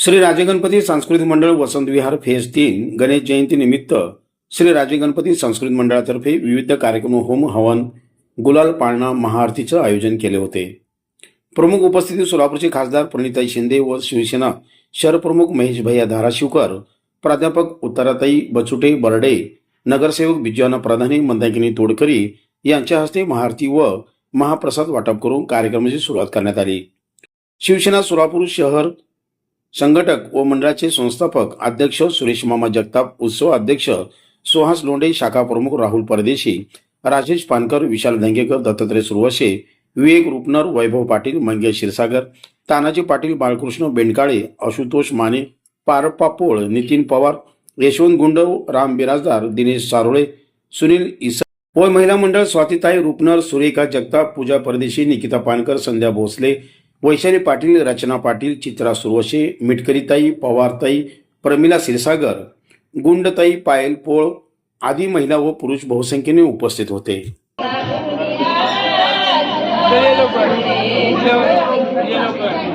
श्री राजे गणपती सांस्कृतिक मंडळ वसंत विहार फेज 3 गणेश जयंती निमित्त श्री राजे गणपती सांस्कृतिक मंडळातर्फे विविध कार्यक्रम, होम हवन, गुलाल पाळणा, महाआरतीचं आयोजन केले होते। प्रमुख उपस्थिती सोलापूरचे खासदार प्रणिताई शिंदे व शिवसेना शहर प्रमुख महेश भैया धाराशिवकर, प्राध्यापक उत्तराताई बचुटे बर्डे, नगरसेवक बिजवाना प्रधाने, मंदाकिनी तोडकरी यांच्या हस्ते महाआरती व महाप्रसाद वाटप करून कार्यक्रमाची सुरुवात करण्यात आली। शिवसेना सोलापूर शहर संघटक व मंडळाचे संस्थापक अध्यक्ष सुरेश मामा जगताप, उत्सव अध्यक्ष सुहास लोंढे, शाखा प्रमुख राहुल परदेशी, राजेश पानकर, विशाल धंगेकर, दत्तात्रय सुरवसे, विवेक रुपनर, वैभव पाटील, मंगेश क्षीरसागर, तानाजी पाटील, बाळकृष्ण बेंडकाळे, आशुतोष माने, पारप्पा पोळ, नितीन पवार, यशवंत गुंडव, राम बिराजदार, दिनेश सारोळे, सुनील इसा व महिला मंडळ स्वातीताई रुपनर, सुरेखा जगताप, पूजा परदेशी, निकिता पानकर, संध्या भोसले, वैशाली पाटील, रचना पाटील, चित्रा सुरवशे, मिटकरीताई, पवारताई, प्रमिला क्षीरसागर, गुंडताई, पायल पोळ आदी महिला व पुरुष बहुसंख्येने उपस्थित होते। ये लोग